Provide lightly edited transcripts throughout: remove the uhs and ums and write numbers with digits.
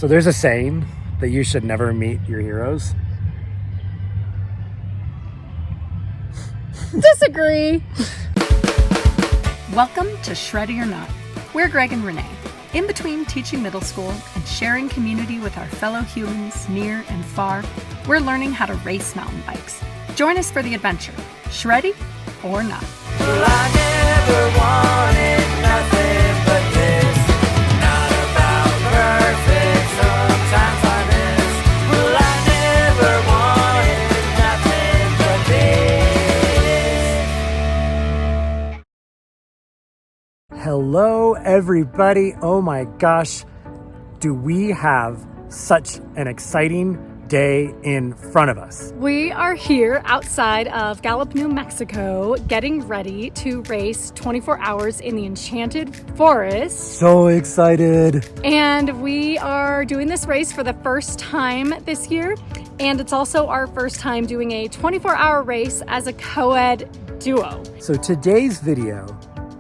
So there's a saying that you should never meet your heroes. Disagree. Welcome to Shreddy or Not. We're Greg and Renee. In between teaching middle school and sharing community with our fellow humans near and far, we're learning how to race mountain bikes. Join us for the adventure, Shreddy or Not. Well, I never wanted nothing but this. Not about perfect, sometimes I miss. Well, I never wanted nothing but this. Hello, everybody. Oh my gosh, do we have such an exciting day in front of us. We are here outside of Gallup, New Mexico, getting ready to race 24 hours in the Enchanted Forest. So excited. And we are doing this race for the first time this year. And it's also our first time doing a 24-hour race as a co-ed duo. So today's video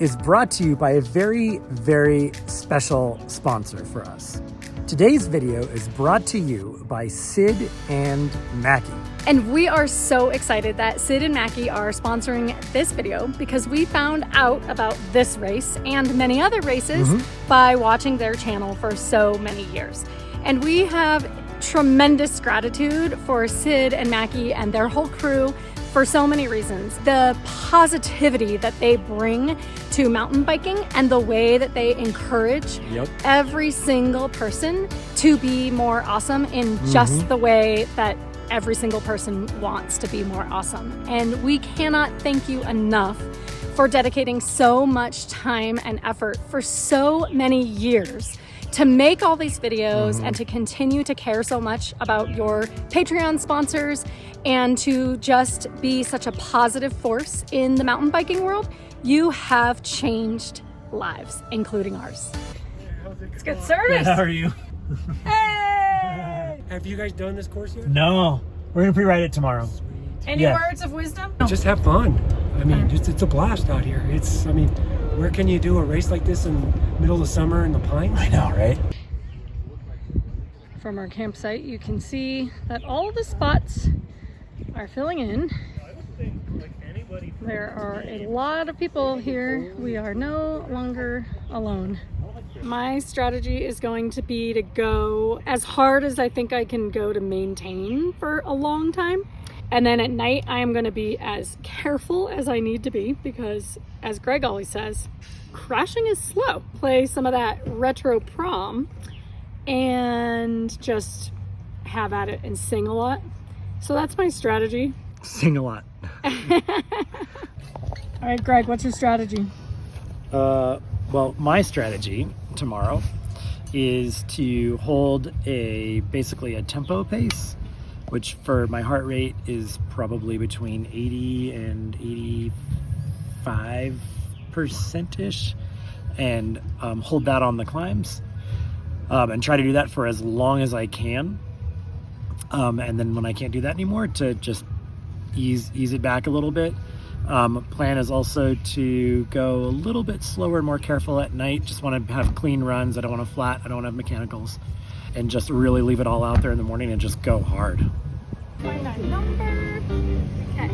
is brought to you by a very, very special sponsor for us. Today's video is brought to you by Sid and Macky. And we are so excited that Sid and Macky are sponsoring this video because we found out about this race and many other races by watching their channel for so many years. And we have tremendous gratitude for Sid and Macky and their whole crew for so many reasons. The positivity that they bring to mountain biking and the way that they encourage every single person to be more awesome in just the way that every single person wants to be more awesome. And we cannot thank you enough for dedicating so much time and effort for so many years to make all these videos and to continue to care so much about your Patreon sponsors and to just be such a positive force in the mountain biking world. You have changed lives, including ours. It's good service. Good, how are you? Hey! Have you guys done this course yet? No, we're gonna pre-ride it tomorrow. Any words of wisdom? Just have fun. I mean, it's a blast out here. Where can you do a race like this in the middle of the summer in the pines? I know, right? From our campsite, you can see that all the spots are filling in. There are a lot of people here. We are no longer alone. My strategy is going to be to go as hard as I think I can go to maintain for a long time. And then at night, I am going to be as careful as I need to be because, as Greg always says, crashing is slow. Play some of that retro prom and just have at it and sing a lot. So that's my strategy. Sing a lot. All right, Greg, what's your strategy? Well, my strategy tomorrow is to hold basically a tempo pace, which for my heart rate is probably between 80 and 85%-ish, and hold that on the climbs, and try to do that for as long as I can. And then when I can't do that anymore, to just ease it back a little bit. Plan is also to go a little bit slower and more careful at night. Just want to have clean runs. I don't want to flat. I don't want to have mechanicals. And just really leave it all out there in the morning and just go hard. Number. Okay.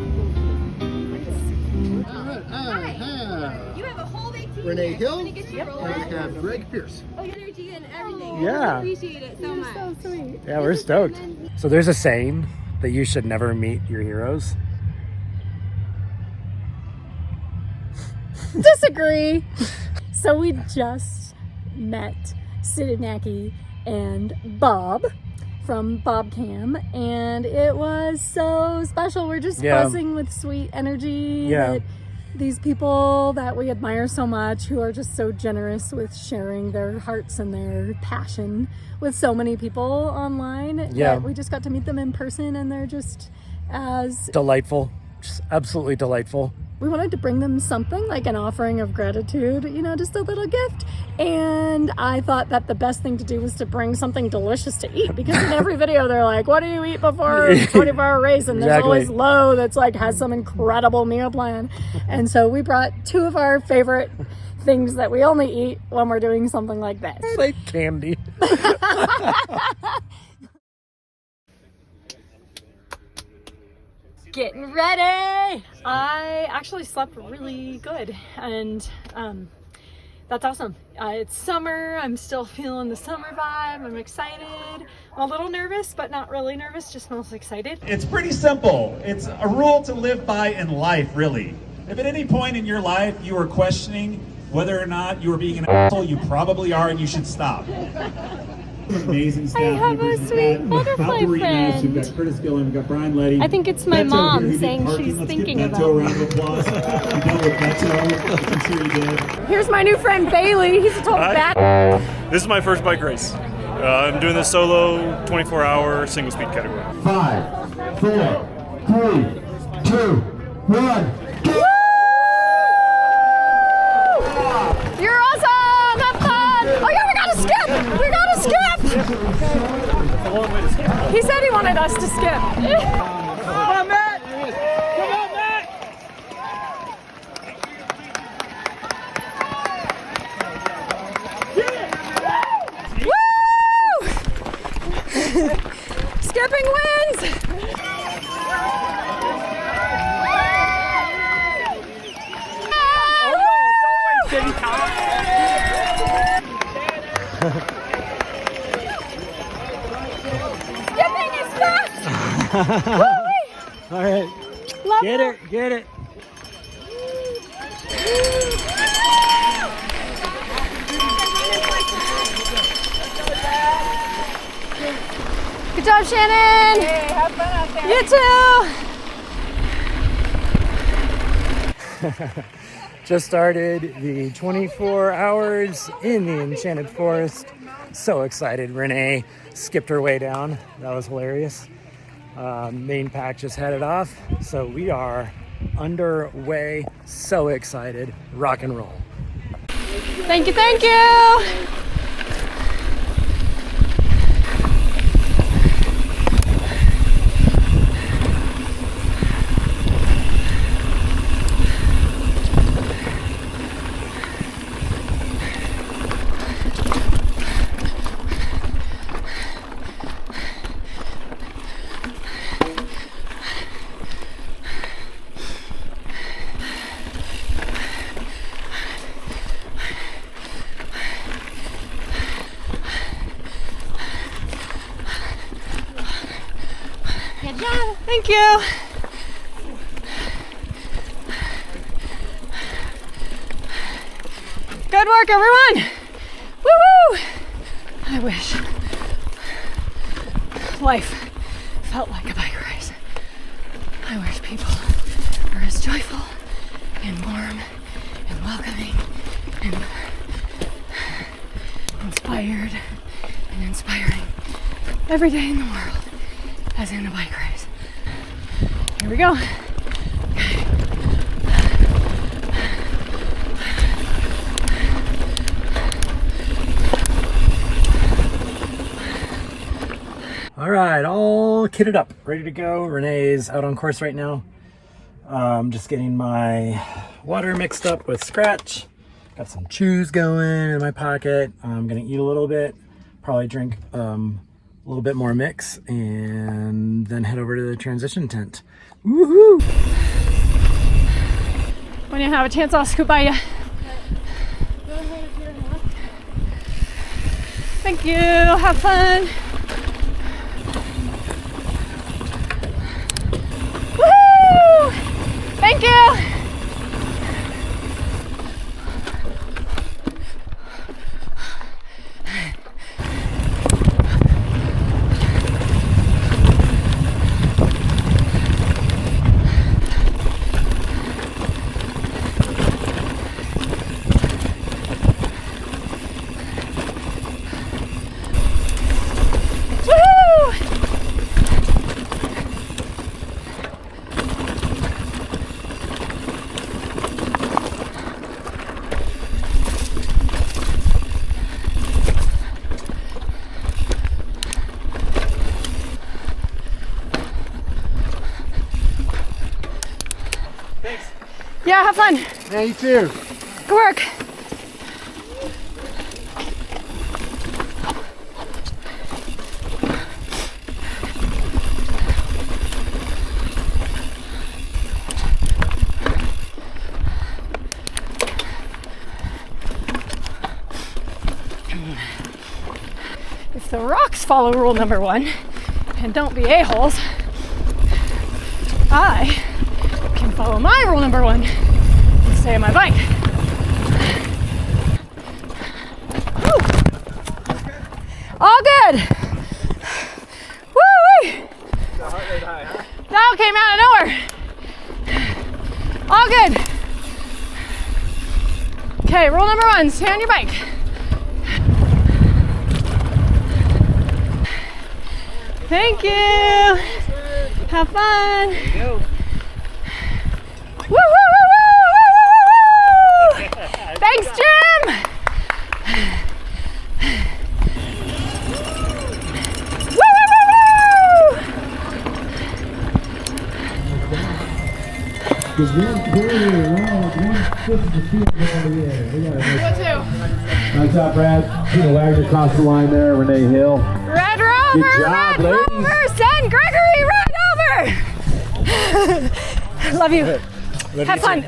You have a whole big team. Renee here. Hill, I'm gonna get you and rolling. we have Greg Pierce. Oh, your energy and everything. Yeah. I appreciate it so much. So sweet. Yeah, we're stoked. So there's a saying that you should never meet your heroes. Disagree. So we just met Sid and Macky and Bob from Bobcam, and it was so special. We're just buzzing with sweet energy. That these people that we admire so much, who are just so generous with sharing their hearts and their passion with so many people online. That we just got to meet them in person, and they're just as delightful, just absolutely delightful. We wanted to bring them something, like an offering of gratitude, you know, just a little gift. And I thought that the best thing to do was to bring something delicious to eat, because in every video they're like, what do you eat before a 24-hour race? And there's always Lo that's like has some incredible meal plan. And so we brought two of our favorite things that we only eat when we're doing something like this. Like candy. Getting ready. I actually slept really good, and that's awesome. It's summer. I'm still feeling the summer vibe. I'm excited. I'm a little nervous, but not really nervous, just most excited. It's pretty simple. It's a rule to live by in life, really. If at any point in your life you are questioning whether or not you are being an asshole, you probably are, and you should stop. Amazing staff I have members. a sweet butterfly friend. We've got Curtis Gillen, we've got Brian Letty. I think it's my Beto mom here, who did saying parking. she's Let's thinking give about Beto a me. round of applause. You dealt with Beto. I'm sure you did. Here's my new friend Bailey. He's a total bat. This is my first bike race. I'm doing this solo 24-hour single speed category. 5, 4, 3, 2, 1. You're awesome! Have fun! Oh yeah, we gotta skip! We gotta skip! He said he wanted us to skip. Come on, Matt! Come on, Matt! Woo! Skipping wins! Skipping is fast! All right. Love Get that. it. Get it. Good job, Shannon! Hey, have fun out there! You too! Just started the 24 hours in the Enchanted Forest. So excited. Renee skipped her way down. That was hilarious. Main pack just headed off. So we are underway. So excited. Rock and roll. Thank you, thank you! Good job. Thank you. Good work, everyone. Woo-woo. I wish life felt like a bike race. I wish people were as joyful and warm and welcoming and inspired and inspiring every day in the world as in a bike race. Here we go. All right, all kitted up, ready to go. Renee's out on course right now. Just getting my water mixed up with Scratch. Got some chews going in my pocket. I'm gonna eat a little bit, probably drink a little bit more mix, and then head over to the transition tent. Woohoo! When you have a chance, I'll scoot by you. Thank you. Have fun. Woo! Thank you. Woo! Yeah, have fun. Yeah, you too. Good work. the rocks follow rule number 1 and don't be a-holes, I can follow my rule number 1 and stay on my bike. Woo. All good. Woo-wee. That all came out of nowhere. All good. Okay, rule number 1, stay on your bike. Thank you. Have fun. There you go. Woo, woo, woo, woo, woo, woo. Thanks, Jim. Woo, woo, woo, woo. Nice job, Brad. Tina Wagner across the line there. Renee Hill. Red Rover, Good job, Red ladies. Rover, send Gregory Red Rover. Love you. Have fun.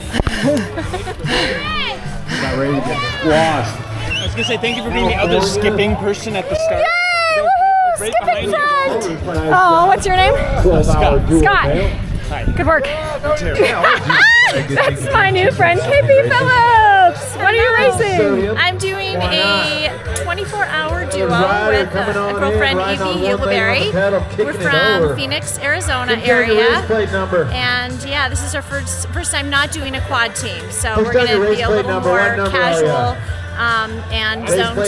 Not ready to get squashed. I was gonna say thank you for being the other skipping person at the start. Yay! Woo! Skipping front. Oh, what's your name? Scott. Hi. Good work. That's my new friend, KP Phillips. What are you racing? I'm doing a 24-hour duo with a girlfriend, Evie Hewleberry. We're from Phoenix, Arizona area. And yeah, this is our first time not doing a quad team. So we're going to be a little more casual and zone 2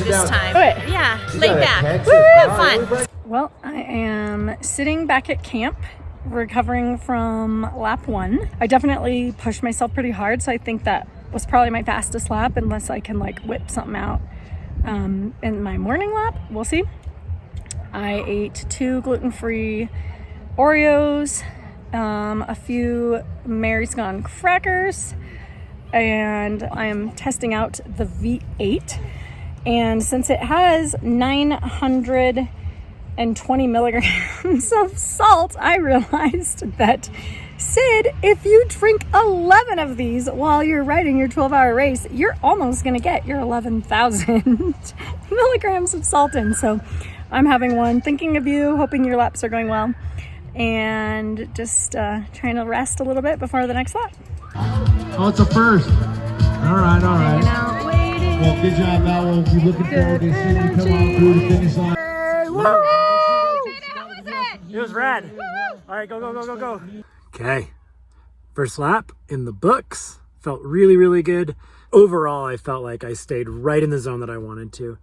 this time. Yeah, laid back. Have fun. Well, I am sitting back at camp, recovering from lap 1. I definitely pushed myself pretty hard, so I think that was probably my fastest lap, unless I can like whip something out in my morning lap. We'll see. I ate 2 gluten-free Oreos, a few Mary's Gone crackers, and I am testing out the V8. And since it has 920 milligrams of salt, I realized that, Sid, if you drink 11 of these while you're riding your 12-hour race, you're almost going to get your 11,000 milligrams of salt in. So I'm having one, thinking of you, hoping your laps are going well, and just trying to rest a little bit before the next lap. Oh, it's a first. All right. Hanging out, waiting. Well, good job, Val. We'll be looking forward to seeing you come on through the finish line. It was rad. All right, go. Okay, first lap in the books. Felt really, really good. Overall, I felt like I stayed right in the zone that I wanted to.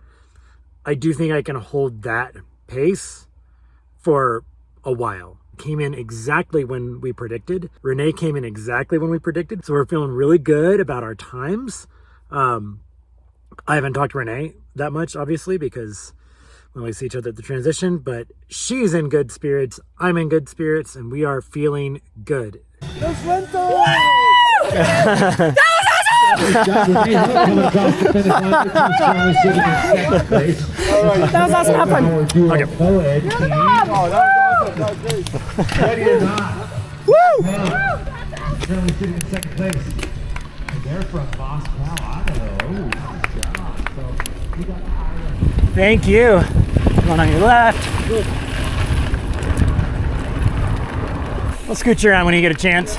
I do think I can hold that pace for a while. Came in exactly when we predicted. Renee came in exactly when we predicted. So we're feeling really good about our times. I haven't talked to Renee that much, obviously, because we only see each other at the transition, but she's in good spirits. I'm in good spirits, and we are feeling good. That was awesome. Have fun. Okay. Ready or not. Woo! Currently sitting in second place. And they're from Moscow, Idaho. Nice job. So we got Thank you. One on your left. We'll scoot you around when you get a chance.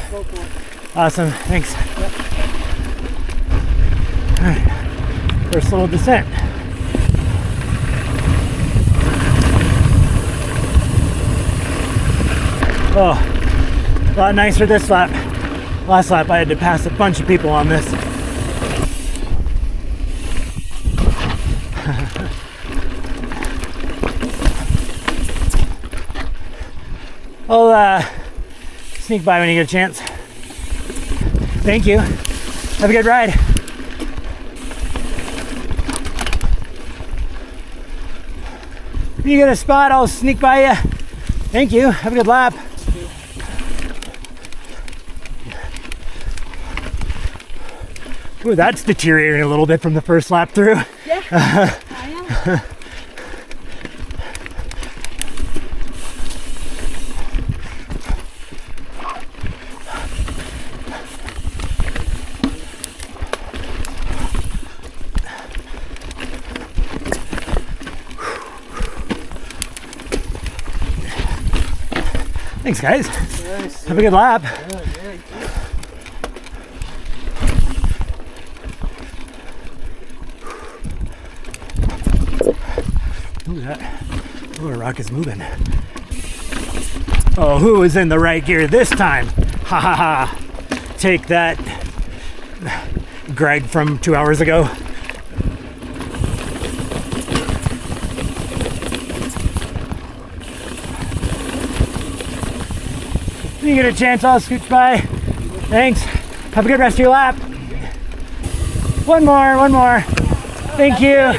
Awesome. Thanks. All right. First little descent. Oh, a lot nicer this lap. Last lap I had to pass a bunch of people on this. I'll sneak by when you get a chance. Thank you. Have a good ride. If you get a spot, I'll sneak by you. Thank you. Have a good lap. Ooh, that's deteriorating a little bit from the first lap through. Yeah. Thanks, guys. Have a good lap. Ooh, that rock is moving. Oh, who is in the right gear this time? Ha ha ha. Take that, Greg from 2 hours ago. When you get a chance, I'll scooch by. Thanks. Have a good rest of your lap. One more. Thank you.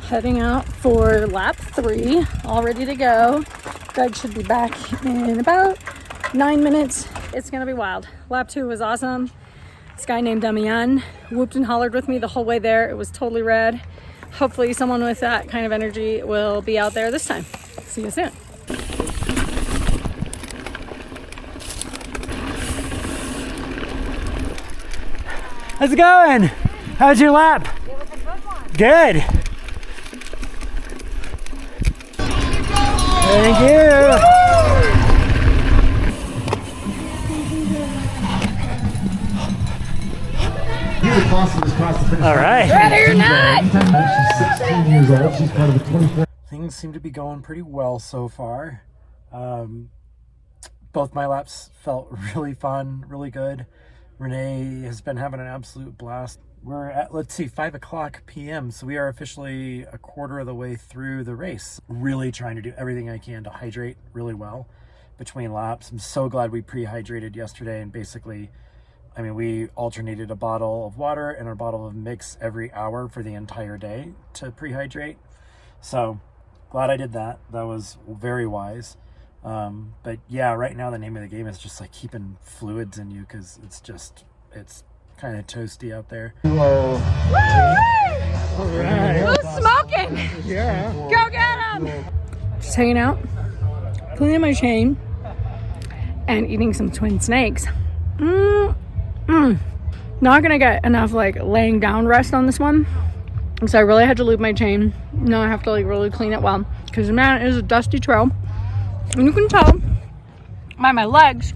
Heading out for lap 3, all ready to go. Greg should be back in about 9 minutes. It's gonna be wild. Lap 2 was awesome. This guy named Damian whooped and hollered with me the whole way there. It was totally rad. Hopefully someone with that kind of energy will be out there this time. See you soon. How's it going? How's your lap? It was a good one. Good. Thank you. All right. Ready or not? She's 16 years old. She's part of the 24. Things seem to be going pretty well so far. Both my laps felt really fun, really good. Renee has been having an absolute blast. We're at, let's see, 5 o'clock p.m. So we are officially a quarter of the way through the race. Really trying to do everything I can to hydrate really well between laps. I'm so glad we pre-hydrated yesterday, and basically, I mean, we alternated a bottle of water and a bottle of mix every hour for the entire day to pre-hydrate. So glad I did that. That was very wise. But yeah, right now the name of the game is just like keeping fluids in you, because it's kind of toasty out there. Woo! Who's smoking? Yeah. Go get him! Just hanging out, cleaning my chain, and eating some twin snakes. Not gonna get enough like laying down rest on this one, so I really had to lube my chain. Now I have to like really clean it well, because man, it is a dusty trail, and you can tell by my legs.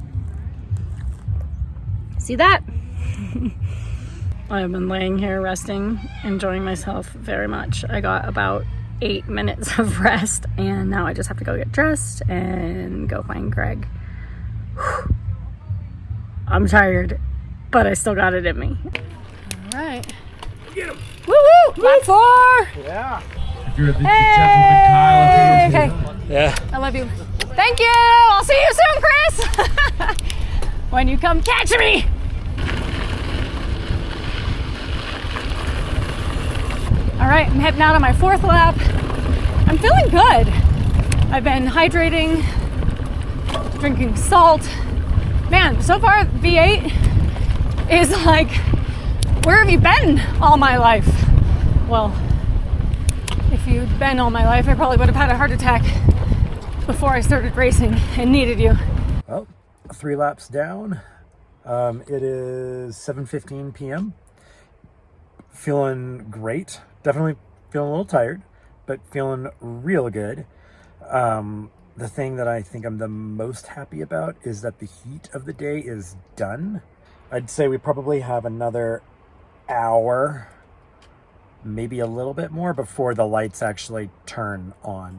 See that? I've been laying here resting, enjoying myself very much. I got about 8 minutes of rest, and now I just have to go get dressed and go find Greg. Whew. I'm tired, but I still got it in me. All right. Get him. Woo woo! Lap 4! Yeah. If you're the Hey! gentleman, Kyle. Okay. Yeah. I love you. Thank you! I'll see you soon, Chris! When you come catch me! All right, I'm heading out on my 4th lap. I'm feeling good. I've been hydrating, drinking salt. Man, so far V8 is like, where have you been all my life? Well, if you'd been all my life, I probably would have had a heart attack before I started racing and needed you. Well, 3 laps down. It is 7:15 p.m. Feeling great. Definitely feeling a little tired, but feeling real good. The thing that I think I'm the most happy about is that the heat of the day is done. I'd say we probably have another hour, maybe a little bit more, before the lights actually turn on.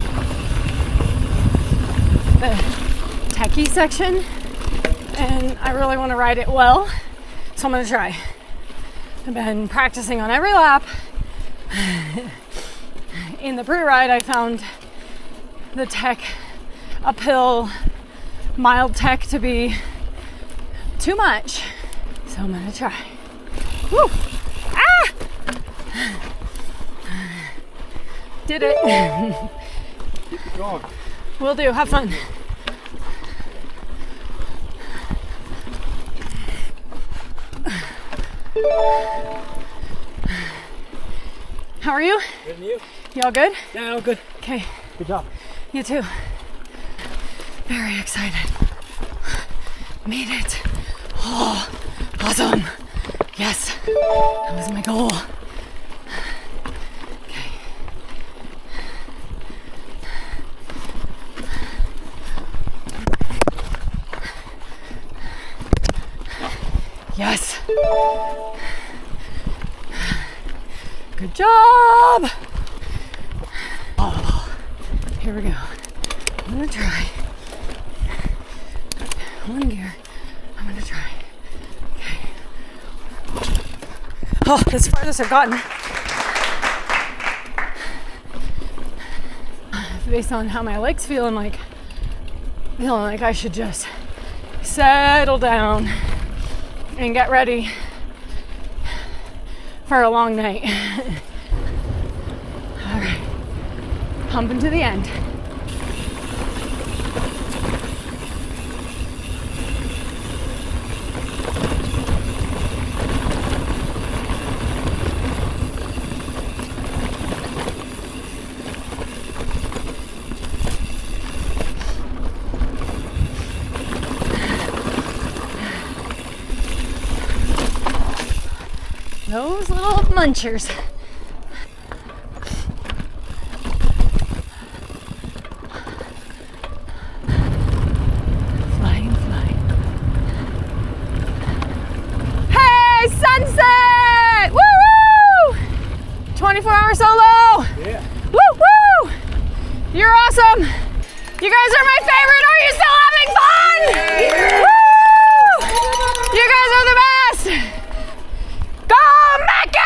The techie section, and I really want to ride it well, so I'm going to try. I've been practicing on every lap. In the pre-ride, I found the tech uphill mild tech to be too much, so I'm gonna try. Woo! Ah! Did it. Keep going. Will do. Have fun. How are you? Good, and you? You all good? Yeah, all good. Okay. Good job. You too. Very excited. Made it. Oh, awesome. Yes, that was my goal. Okay. Yes. Good job. Oh, here we go. I'm gonna try. One gear. I'm gonna try. Okay. Oh, that's the farthest I've gotten. Based on how my legs feeling like I should just settle down and get ready for a long night. All right, pumping to the end. Those little munchers. Flying. Hey, sunset! Woo woo! 24-hour solo! Yeah. Woo woo! You're awesome! You guys are my favorite! Are you still having fun? Yeah. Woo! You guys are the best! Go Macky!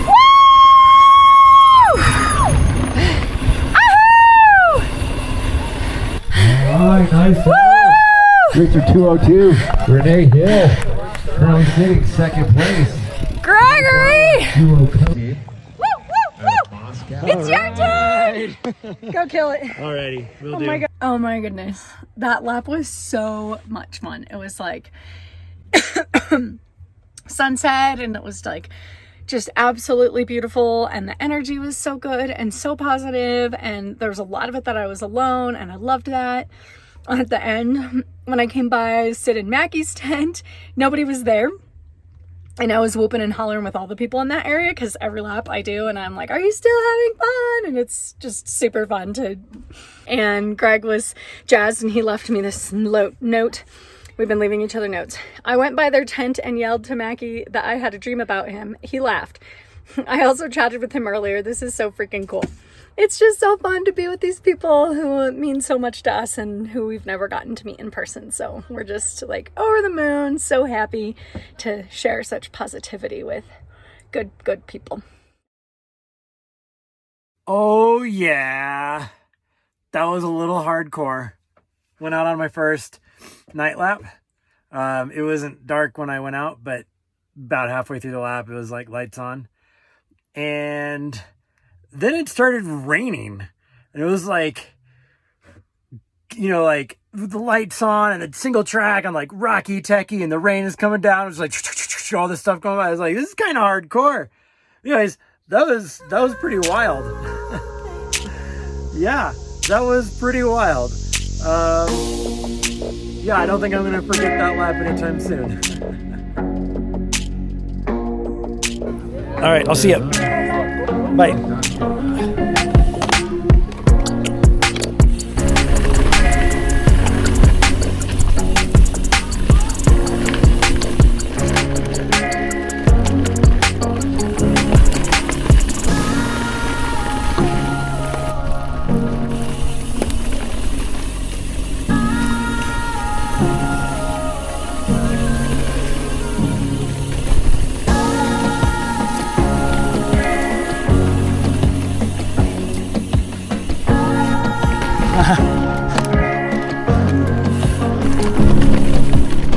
Woo! Ahoo! All right, nice job. Richard 202. Renee Hill currently sitting second place. Gregory! 202. It's your turn! Go kill it. Alrighty, we'll Oh do. my god. Oh my goodness. That lap was so much fun. It was like sunset and it was like just absolutely beautiful and the energy was so good and so positive and there was a lot of it that I was alone and I loved that. At the end, when I came by Sid and Macky's tent, nobody was there. And I was whooping and hollering with all the people in that area because every lap I do and I'm like, are you still having fun? And it's just super fun to... And Greg was jazzed and he left me this note. We've been leaving each other notes. I went by their tent and yelled to Macky that I had a dream about him. He laughed. I also chatted with him earlier. This is so freaking cool. It's just so fun to be with these people who mean so much to us and who we've never gotten to meet in person. So we're just like over the moon, so happy to share such positivity with good people. Oh yeah, that was a little hardcore. Went out on my first night lap. It wasn't dark when I went out, but about halfway through the lap, it was like lights on. And then it started raining. And it was like, you know, like the lights on and the single track on like Rocky Techie and the rain is coming down. It was like all this stuff going by. I was like, this is kind of hardcore. Anyways, that was pretty wild. Yeah, that was pretty wild. Yeah, I don't think I'm going to forget that lap anytime soon. All right, I'll see you. Bye.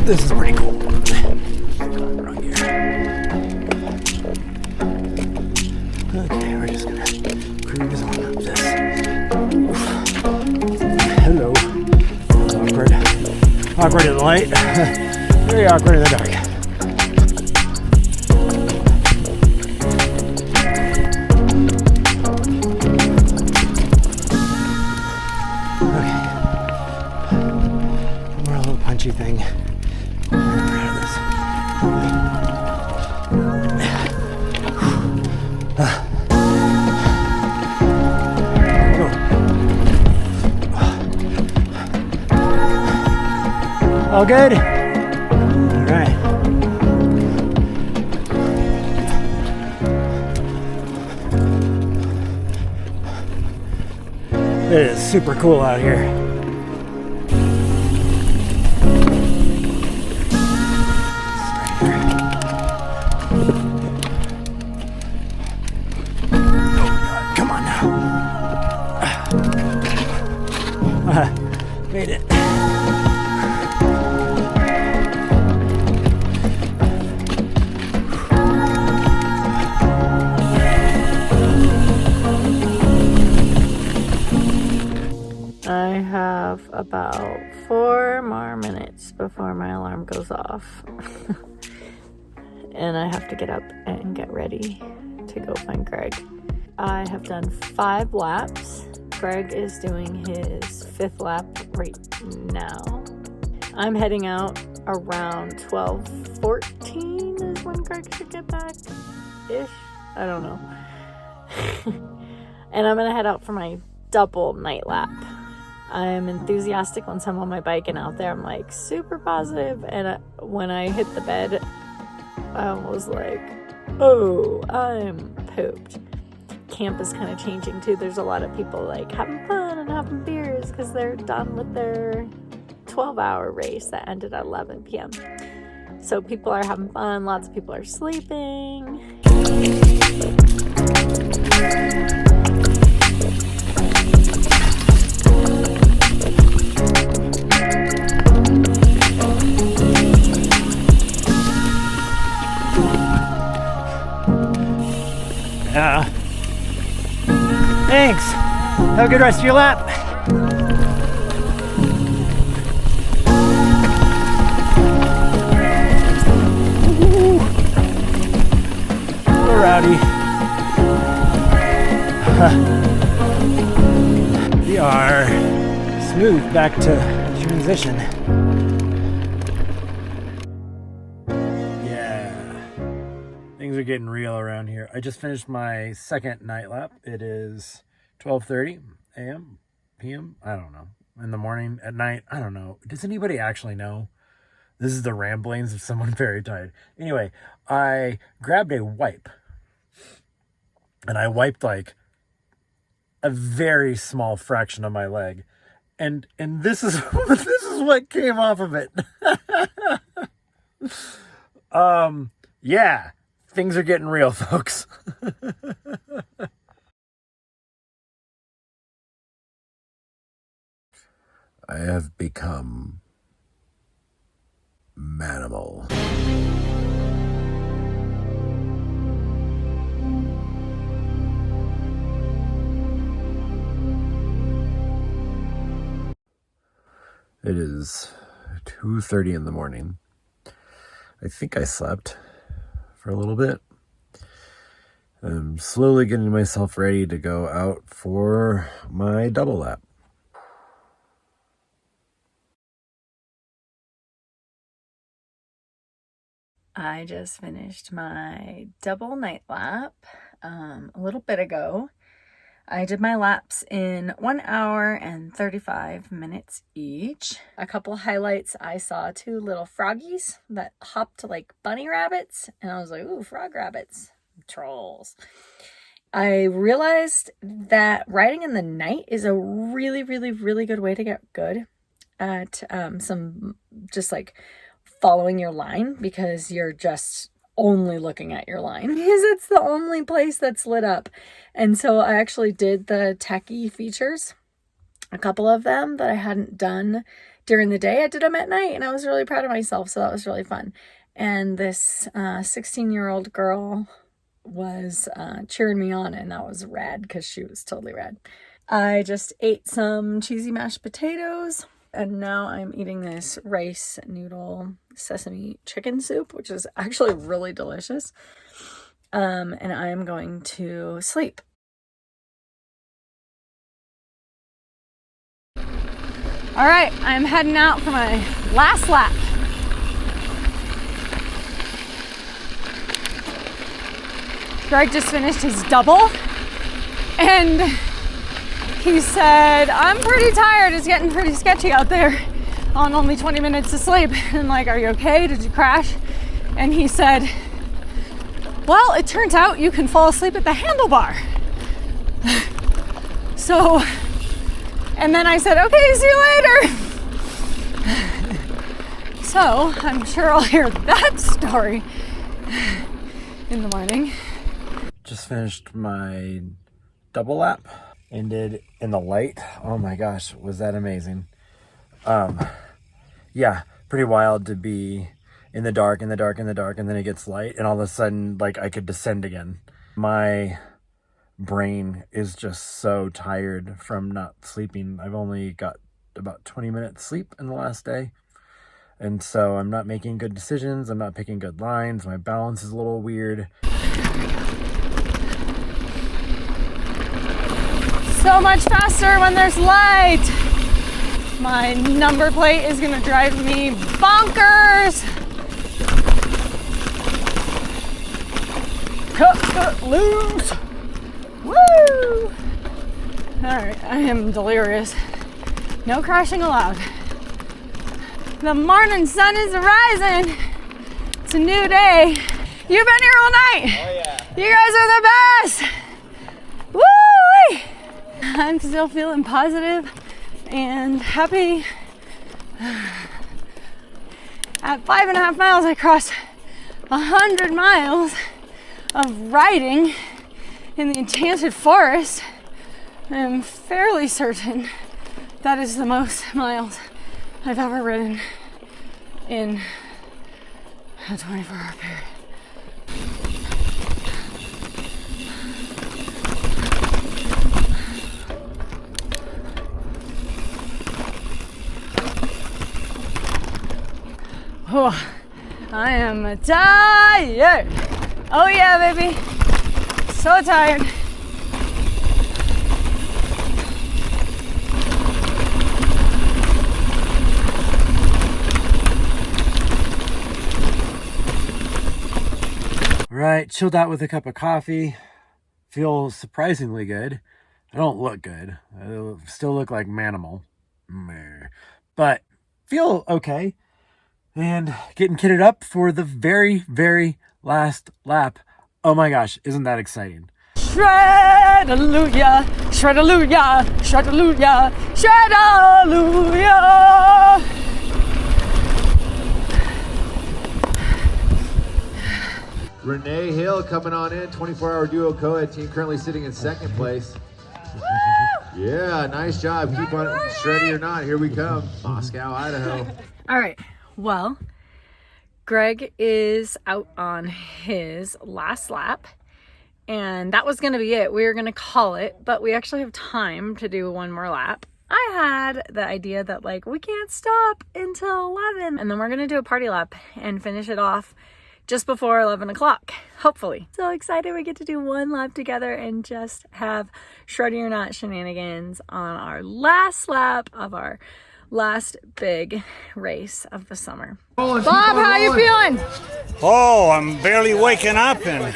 This is pretty cool. Wrong gear. Okay, we're just gonna cruise on up this. Hello. Awkward. Awkward in the light. Very awkward in the dark. All good? All right. It is super cool out here. Come on now. Made it. I have about 4 more minutes before my alarm goes off. And I have to get up and get ready to go find Greg. I have done 5 laps. Greg is doing his 5th lap right now. I'm heading out around 12:14 is when Greg should get back-ish. I don't know. And I'm gonna head out for my double night lap. I'm enthusiastic once I'm on my bike and out there. I'm like super positive, and when I hit the bed, I was like, oh, I'm pooped. Camp is kind of changing too. There's a lot of people like having fun and having beers because they're done with their 12-hour race that ended at 11 p.m. So people are having fun. Lots of people are sleeping. Thanks. Have a good rest of your lap. Rowdy. We are smooth back to transition. Things are getting real around here. I just finished my second night lap. It is 12:30 a.m. p.m. I don't know. In the morning, at night, I don't know. Does anybody actually know? This is the ramblings of someone very tired. Anyway, I grabbed a wipe and I wiped like a very small fraction of my leg. And this is this is what came off of it. Yeah. Things are getting real, folks. I have become manimal. It is 2:30 in the morning. I think I slept for a little bit. I'm slowly getting myself ready to go out for my double lap. I just finished my double night lap a little bit ago. I did my laps in 1 hour and 35 minutes each. A couple highlights, I saw 2 little froggies that hopped like bunny rabbits. And I was like, ooh, frog rabbits, trolls. I realized that riding in the night is a really, really, really good way to get good at some just like following your line, because you're just only looking at your line because it's the only place that's lit up. And so I actually did the techie features, a couple of them that I hadn't done during the day. I did them at night and I was really proud of myself. So that was really fun. And this 16-year-old girl was cheering me on, and that was rad because she was totally rad. I just ate some cheesy mashed potatoes. And now I'm eating this rice noodle sesame chicken soup, which is actually really delicious. And I'm going to sleep. All right, I'm heading out for my last lap. Greg just finished his double, and he said, I'm pretty tired. It's getting pretty sketchy out there on only 20 minutes of sleep. And I'm like, are you okay? Did you crash? And he said, well, it turns out you can fall asleep at the handlebar. So, and then I said, okay, see you later. So I'm sure I'll hear that story in the morning. Just finished my double lap. Ended in the light. Oh my gosh, was that amazing. Yeah, pretty wild to be in the dark, and then it gets light, and all of a sudden, like, I could descend again. My brain is just so tired from not sleeping. I've only got about 20 minutes sleep in the last day. And so I'm not making good decisions. I'm not picking good lines. My balance is a little weird. So much faster when there's light. My number plate is gonna drive me bonkers. Cut loose. Woo! All right, I am delirious. No crashing allowed. The morning sun is rising. It's a new day. You've been here all night. Oh yeah. You guys are the best. Woo! I'm still feeling positive and happy. At 5.5 miles, I crossed 100 miles of riding in the Enchanted Forest. I'm fairly certain that is the most miles I've ever ridden in a 24-hour period. Oh, I am tired. Oh yeah, baby. So tired. Right, chilled out with a cup of coffee. Feel surprisingly good. I don't look good. I still look like Manimal. But feel okay. And getting kitted up for the very, very last lap. Oh my gosh, isn't that exciting? Shred-a-lujah, shred-a-lujah, shred-a-lujah, shred-a-lujah. Renee Hill coming on in, 24-hour duo co-ed team, currently sitting in second place. Yeah, nice job. Keep on shredding or not. Here we come. Moscow, Idaho. All right. Well, Greg is out on his last lap, and that was going to be it. We were going to call it, but we actually have time to do one more lap. I had the idea that, like, we can't stop until 11, and then we're going to do a party lap and finish it off just before 11 o'clock, hopefully. So excited we get to do one lap together and just have shredding or not shenanigans on our last lap of our last big race of the summer. Bob, how you feeling? Oh, I'm barely waking up, and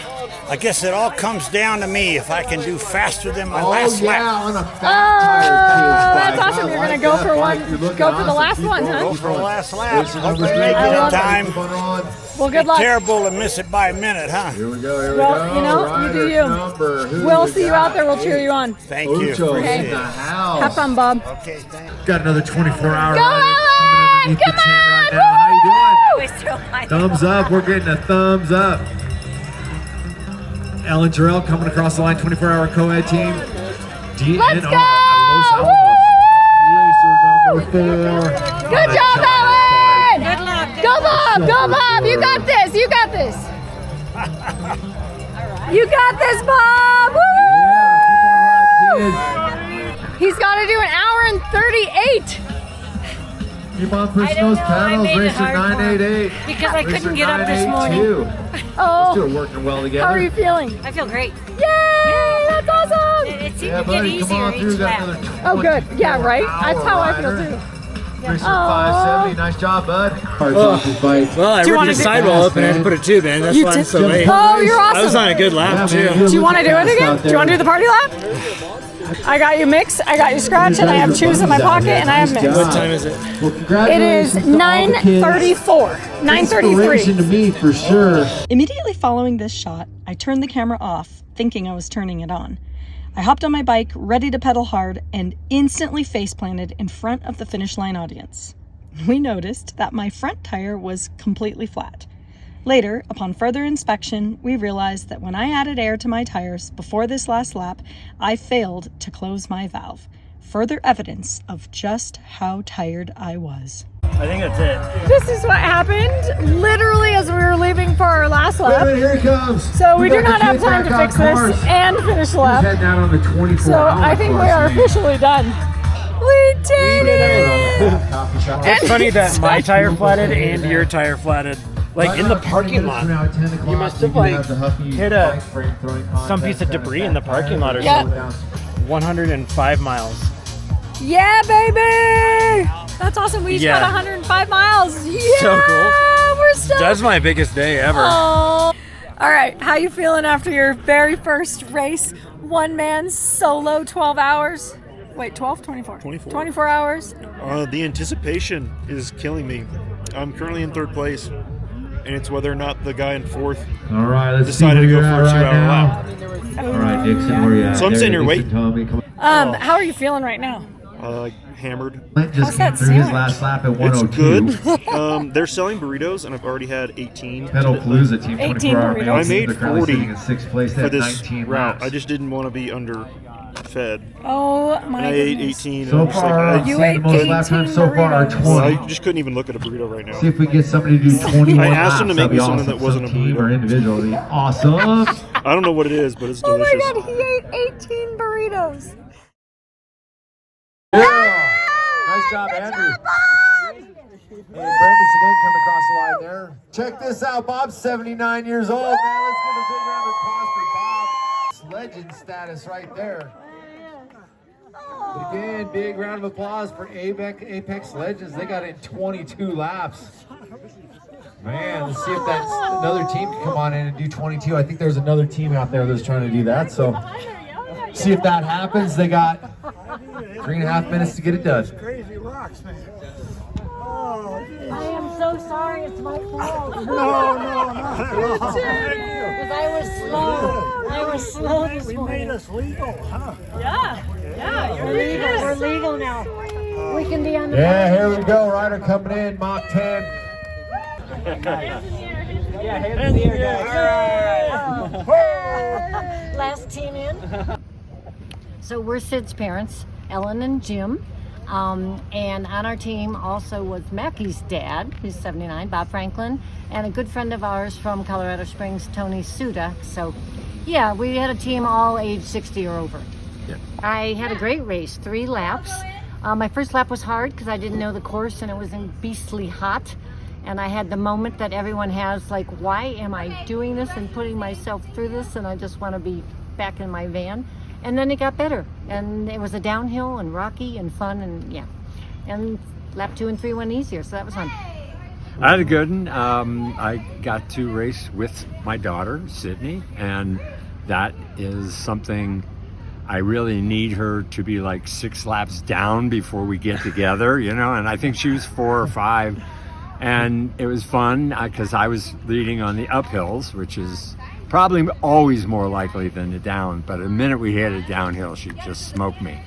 I guess it all comes down to me if I can do faster than my last lap. On a fat That's awesome. You're gonna go for one. Go for the last one, huh? Go for the last lap. Hope I make it in time. Well, good luck. Terrible to miss it by a minute, huh? Here we go, here Well, we go. you know, you do you. We'll see you out there. We'll cheer you on. Thank you. Ucho's Okay. in the house. Have fun, Bob. Okay, thanks. Got another 24-hour Go, ride Ellen! coming underneath the Come tent on! right now. How you doing? Woo! Thumbs up. We're getting a thumbs up. Ellen Jarrell coming across the line, 24-hour co-ed team. DNR Let's go! Los Alamos. Racer number 4. Good job, Ellen! Good luck. Go, Bob! Go, Bob! You got this! You got this! You got this, Bob! Woo! He's got to do an hour and 38. Keep on pushing those pedals, Racer 988. Because I couldn't get up this morning. Oh, Still working well together. how are you feeling? I feel great. Yay! That's awesome! It seemed Yeah, to get buddy, come on easier through. each Got lap. another Oh, good. Yeah, right? 24-hour That's how I feel rider. too. Racer Aw. 570. Nice job, bud. Well, I ripped the sidewall up and I had to put a tube in. That's why I'm so late. Oh, you're awesome. I was on a good lap, too. Do you want to do it again? Do you want to do the party lap? I got you mix, I got you scratch, and I have chews in my pocket, and I have mix. What time is it? It is 9:34. 9:33. To me, for sure. Immediately following this shot, I turned the camera off, thinking I was turning it on. I hopped on my bike, ready to pedal hard, and instantly face-planted in front of the finish line audience. We noticed that my front tire was completely flat. Later, upon further inspection, we realized that when I added air to my tires before this last lap, I failed to close my valve. Further evidence of just how tired I was. I think that's it. This is what happened literally as we were leaving for our last lap. Here he comes. So we do not have time to fix this and finish the lap. Heading out on the 24 So I think we are officially done. We did it! It's funny that my tire flatted and your tire flatted. Like in the parking lot, you must have like hit some piece of debris in the parking lot or something. 105 miles. Yeah, baby! That's awesome. We just got 105 miles. Yeah! So cool. We're so That's my biggest day ever. All right, how you feeling after your very first race? One man solo 12 hours. Wait, 12? 24? 24 hours? The anticipation is killing me. I'm currently in third place, and it's whether or not the guy in fourth decided to go for a 2-hour lap. All right, Dixon, where you at? So I'm sitting here waiting. How are you feeling right now? Hammered. Clint just came through his last lap at 102. It's good. They're selling burritos, and I've already had 18. Pedalpalooza team 24 hour meal. I made 40 in sixth place for this 19 route. laps. I just didn't want to be underfed. Oh my and I ate goodness. 18. So far, the most lap times so far are 20. I just couldn't even look at a burrito right now. See if we can get somebody to do 21 I asked laps. him to make That'd me be something awesome. that wasn't a Some team burrito. or individual. That'd be awesome. I don't know what it is, but it's delicious. Oh my god, he ate 18 burritos. Yeah. Nice job, Andrew. And Brendan Sedin coming across the line there. Check this out. Bob's 79 years old, man. Let's give a big round of applause for Bob. It's legend status right there. But again, big round of applause for Apex Legends. They got in 22 laps. Man, let's see if that's another team can come on in and do 22. I think there's another team out there that's trying to do that. So see if that happens. They got 3.5 minutes to get it done. Crazy rocks, man. I am so sorry, it's my fault. No, not at all. Because I was slow this We morning. made us legal, huh? Yeah, We're legal. We're legal now. We can be on the Yeah, here we go. Rider coming in, Mach 10. last team in. So we're Sid's parents, Ellen and Jim. And on our team also was Macky's dad, who's 79, Bob Franklin, and a good friend of ours from Colorado Springs, Tony Suda. So yeah, we had a team all age 60 or over. Yeah. I had a great race, 3 laps. My first lap was hard because I didn't know the course and it was beastly hot. And I had the moment that everyone has, like, why am I doing this and putting myself through this? And I just want to be back in my van. And then it got better. And it was a downhill and rocky and fun and yeah. And lap 2 and 3 went easier, so that was fun. I had a good one. I got to race with my daughter, Sydney, and that is something I really need her to be like 6 laps down before we get together, you know, and I think she was 4 or 5. And it was fun because I was leading on the uphills, which is probably always more likely than the down. But the minute we hit a downhill, she just smoked me.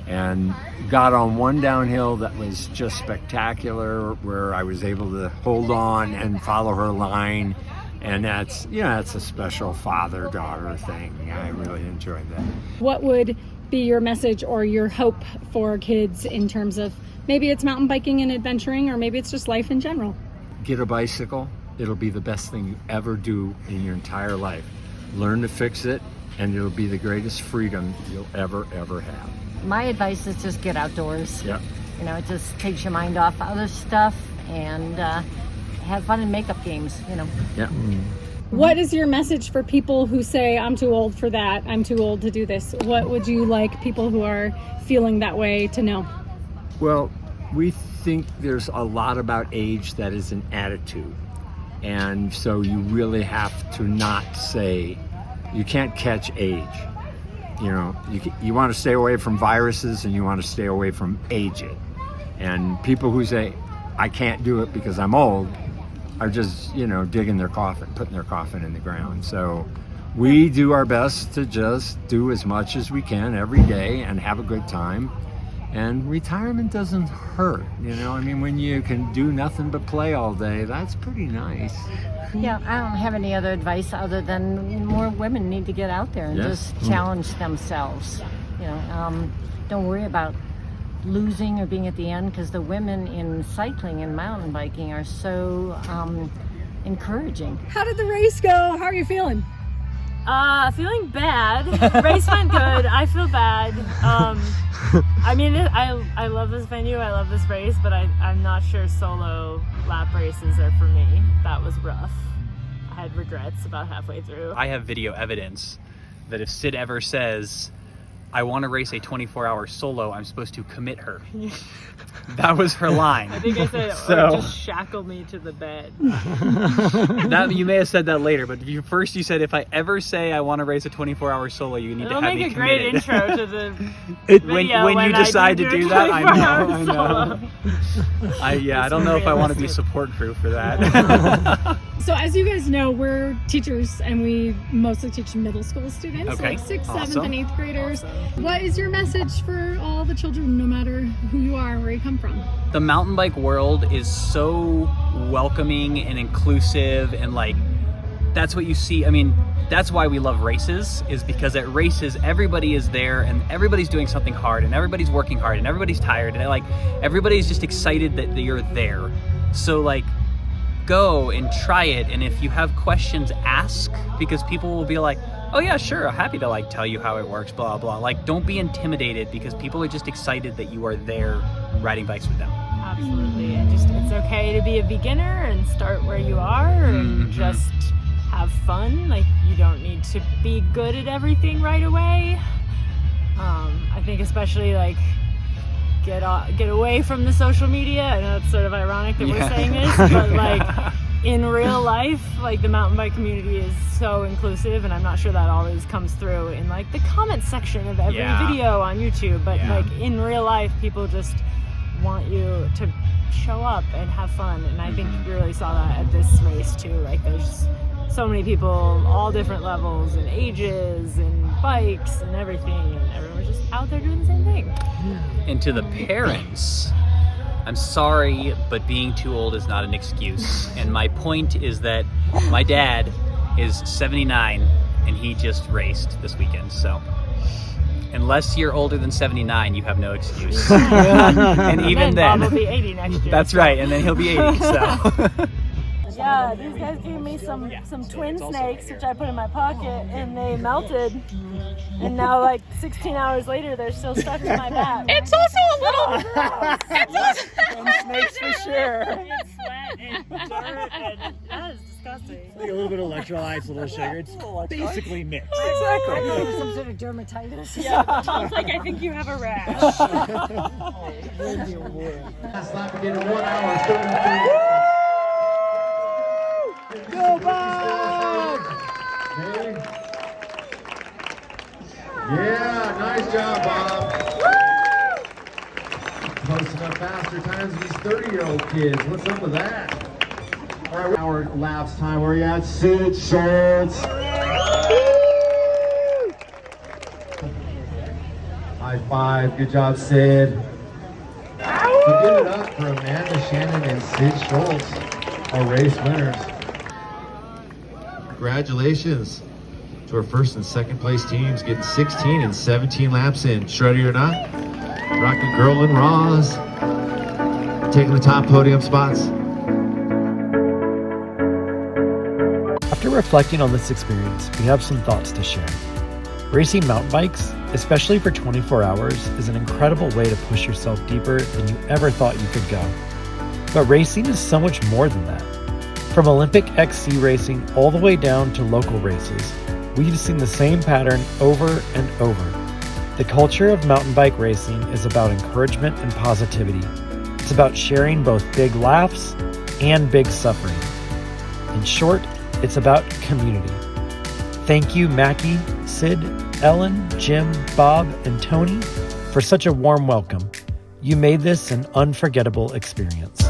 And got on one downhill that was just spectacular, where I was able to hold on and follow her line. And that's, you know, that's a special father-daughter thing. I really enjoyed that. What would be your message or your hope for kids in terms of maybe it's mountain biking and adventuring, or maybe it's just life in general? Get a bicycle. It'll be the best thing you ever do in your entire life. Learn to fix it, and it'll be the greatest freedom you'll ever have. My advice is just get outdoors. Yeah. You know, it just takes your mind off other stuff and have fun in makeup games, you know. Yeah. What is your message for people who say, I'm too old for that, I'm too old to do this? What would you like people who are feeling that way to know? Well, we think there's a lot about age that is an attitude. And so you really have to not say, you can't catch age. You know, you want to stay away from viruses and you want to stay away from aging. And people who say, I can't do it because I'm old, are just, you know, digging their coffin, putting their coffin in the ground. So we do our best to just do as much as we can every day and have a good time. And retirement doesn't hurt, you know? I mean, when you can do nothing but play all day, that's pretty nice. Yeah, I don't have any other advice other than more women need to get out there and just challenge themselves. You know, don't worry about losing or being at the end, because the women in cycling and mountain biking are so encouraging. How did the race go? How are you feeling? Feeling bad. Race went good. I feel bad. I mean, I love this venue. I love this race, but I'm not sure solo lap races are for me. That was rough. I had regrets about halfway through. I have video evidence that if Sid ever says, I want to race a 24-hour solo, I'm supposed to commit her. That was her line. I think I said, or just shackle me to the bed. That, you may have said that later, but you said, if I ever say I want to race a 24-hour solo, you need to have me committed. It'll make a great intro to the video when you decide to do that. I know. I don't know if I want to be support crew for that. So as you guys know, we're teachers and we mostly teach middle school students, okay. Like 6th, 7th, and 8th graders. Awesome. What is your message for all the children, no matter who you are and where you come from? The mountain bike world is so welcoming and inclusive, and like, that's what you see. I mean, that's why we love races, is because at races, everybody is there and everybody's doing something hard and everybody's working hard and everybody's tired and like, everybody's just excited that you're there. So like, go and try it, and if you have questions, ask, because people will be like, oh yeah, sure, I'm happy to like tell you how it works, blah blah. Like, don't be intimidated, because people are just excited that you are there riding bikes with them. Absolutely. And just, it's okay to be a beginner and start where you are and just have fun. Like, you don't need to be good at everything right away. I think especially like get away from the social media. I know it's sort of ironic that we're saying this, but like in real life, like the mountain bike community is so inclusive, and I'm not sure that always comes through in like the comment section of every video on YouTube, but like in real life, people just want you to show up and have fun, and I think you really saw that at this race too. Like, there's so many people, all different levels and ages and bikes and everything, and everyone's just out there doing the same thing. And to the parents, I'm sorry, but being too old is not an excuse. And my point is that my dad is 79 and he just raced this weekend, so unless you're older than 79, you have no excuse. And even then, Bob will be 80 next year. That's right, and then he'll be 80, so. Yeah, these guys gave me some twin snakes, which I put in my pocket, and they melted. And now, like 16 hours later, they're still stuck in my back. It's also a little. It's also snakes for sure. It's sweat and dirt, and that is disgusting. It's like a little bit of electrolytes, a little sugar. It's basically mixed. Exactly. I think some sort of dermatitis. Yeah, Tom's like, I think you have a rash. Last lap again in 1 hour, 33. Go Bob! Okay. Yeah, nice job, Bob. Posting up faster times than these 30-year-old kids. What's up with that? All right, our laps time. Where are you at? Sid Schultz. High five. Good job, Sid. So give it up for Amanda Shannon and Sid Schultz, our race winners. Congratulations to our first and second place teams, getting 16 and 17 laps in. Shreddy or not, Rocket Girl and Roz taking the top podium spots. After reflecting on this experience, we have some thoughts to share. Racing mountain bikes, especially for 24 hours, is an incredible way to push yourself deeper than you ever thought you could go. But racing is so much more than that. From Olympic XC racing all the way down to local races, we've seen the same pattern over and over. The culture of mountain bike racing is about encouragement and positivity, It's about sharing both big laughs and big suffering. In short, it's about community. Thank you, Macky, Sid, Ellen, Jim, Bob, and Tony, for such a warm welcome. You made this an unforgettable experience.